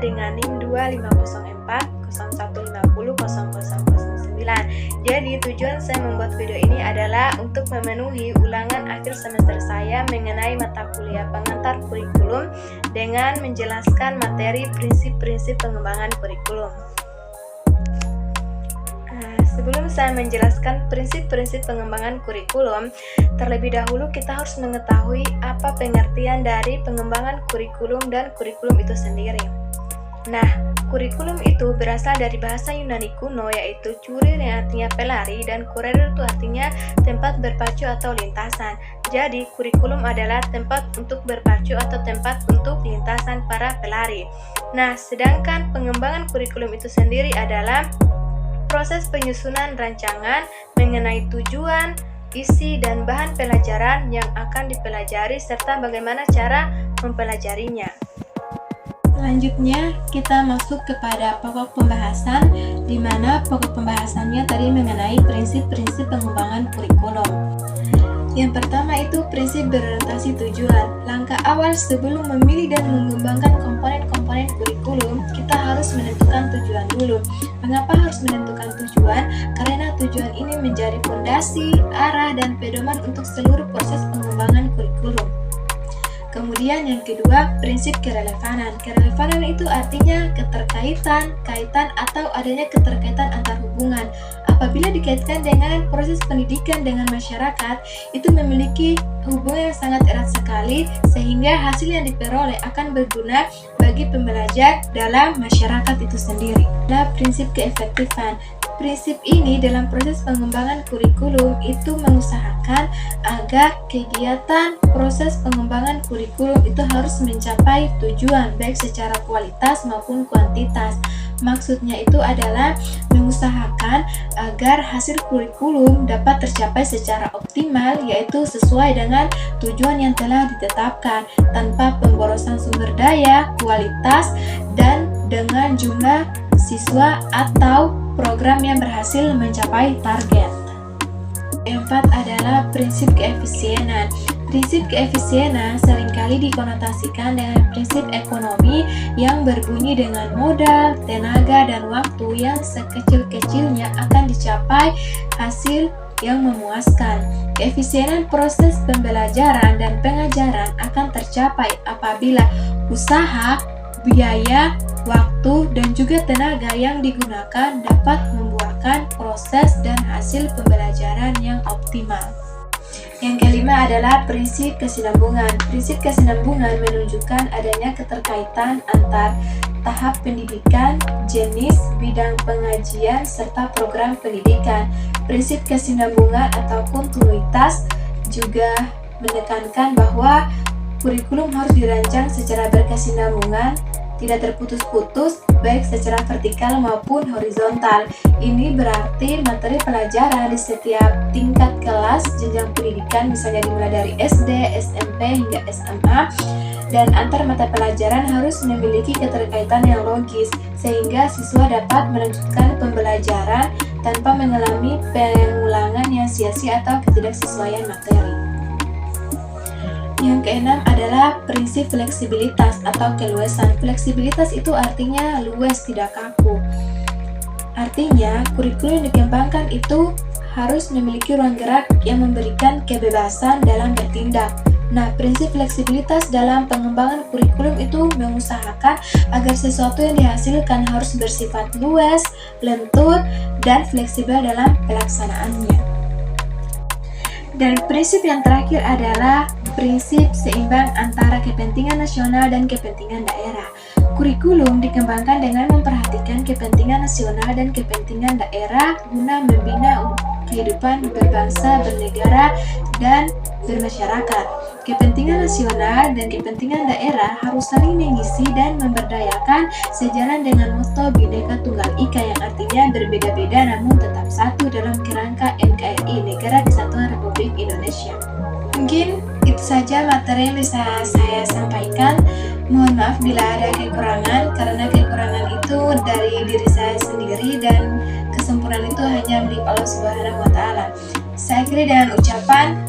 dengan NIM 250401500009. Jadi tujuan saya membuat video ini adalah untuk memenuhi ulangan akhir semester saya mengenai mata kuliah pengantar kurikulum dengan menjelaskan materi prinsip-prinsip pengembangan kurikulum. Sebelum saya menjelaskan prinsip-prinsip pengembangan kurikulum, terlebih dahulu kita harus mengetahui apa pengertian dari pengembangan kurikulum dan kurikulum itu sendiri. Nah, kurikulum itu berasal dari bahasa Yunani kuno yaitu curir yang artinya pelari dan kurer itu artinya tempat berpacu atau lintasan. Jadi, kurikulum adalah tempat untuk berpacu atau tempat untuk lintasan para pelari. Nah, sedangkan pengembangan kurikulum itu sendiri adalah proses penyusunan rancangan mengenai tujuan, isi, dan bahan pelajaran yang akan dipelajari serta bagaimana cara mempelajarinya. Selanjutnya, kita masuk kepada pokok pembahasan, di mana pokok pembahasannya tadi mengenai prinsip-prinsip pengembangan kurikulum. Yang pertama itu prinsip berorientasi tujuan. Langkah awal sebelum memilih dan mengembangkan komponen-komponen kurikulum, kita harus menentukan tujuan dulu. Mengapa harus menentukan tujuan? Karena tujuan ini menjadi fondasi, arah, dan pedoman untuk seluruh proses pengembangan kurikulum. Kemudian yang kedua, prinsip kerelevanan. Kerelevanan itu artinya keterkaitan, kaitan, atau adanya keterkaitan antar hubungan. Apabila dikaitkan dengan proses pendidikan dengan masyarakat, itu memiliki hubungan yang sangat erat sekali, sehingga hasil yang diperoleh akan berguna bagi pembelajar dalam masyarakat itu sendiri. Nah, prinsip keefektifan. Prinsip ini dalam proses pengembangan kurikulum itu mengusahakan agar kegiatan proses pengembangan kurikulum itu harus mencapai tujuan baik secara kualitas maupun kuantitas. Maksudnya itu adalah mengusahakan agar hasil kurikulum dapat tercapai secara optimal, yaitu sesuai dengan tujuan yang telah ditetapkan tanpa pemborosan sumber daya, kualitas, dan dengan jumlah siswa atau program yang berhasil mencapai target. Yang keempat adalah prinsip keefisienan. Prinsip keefisienan seringkali dikonotasikan dengan prinsip ekonomi yang berbunyi dengan modal, tenaga, dan waktu yang sekecil-kecilnya akan dicapai hasil yang memuaskan. Keefisienan proses pembelajaran dan pengajaran akan tercapai apabila usaha, biaya, waktu, dan juga tenaga yang digunakan dapat membuahkan proses dan hasil pembelajaran yang optimal. Yang kelima adalah prinsip kesinambungan. Prinsip kesinambungan menunjukkan adanya keterkaitan antar tahap pendidikan, jenis, bidang pengajian, serta program pendidikan. Prinsip kesinambungan atau kontinuitas juga menekankan bahwa kurikulum harus dirancang secara berkesinambungan, tidak terputus-putus, baik secara vertikal maupun horizontal. Ini berarti materi pelajaran di setiap tingkat kelas jenjang pendidikan, misalnya dimulai dari SD, SMP, hingga SMA, dan antar mata pelajaran harus memiliki keterkaitan yang logis, sehingga siswa dapat melanjutkan pembelajaran tanpa mengalami pengulangan yang sia-sia atau ketidaksesuaian materi. Yang keenam adalah prinsip fleksibilitas atau keluasan. Fleksibilitas itu artinya luas, tidak kaku. Artinya, kurikulum yang dikembangkan itu harus memiliki ruang gerak yang memberikan kebebasan dalam bertindak. Nah, prinsip fleksibilitas dalam pengembangan kurikulum itu mengusahakan agar sesuatu yang dihasilkan harus bersifat luas, lentur, dan fleksibel dalam pelaksanaannya. Dan prinsip yang terakhir adalah prinsip seimbang antara kepentingan nasional dan kepentingan daerah. Kurikulum dikembangkan dengan memperhatikan kepentingan nasional dan kepentingan daerah guna membina kehidupan berbangsa, bernegara, dan bermasyarakat. Kepentingan nasional dan kepentingan daerah harus saling mengisi dan memberdayakan sejalan dengan motto Bhinneka Tunggal Ika yang artinya berbeda-beda namun tetap satu dalam kerangka NKRI, Negara Kesatuan Republik Indonesia. Mungkin itu saja materi yang bisa saya sampaikan. Mohon maaf bila ada kekurangan, karena kekurangan itu dari diri saya sendiri dan kesempurnaan itu hanya milik Allah Subhanahu wa Ta'ala. Saya akhiri dengan ucapan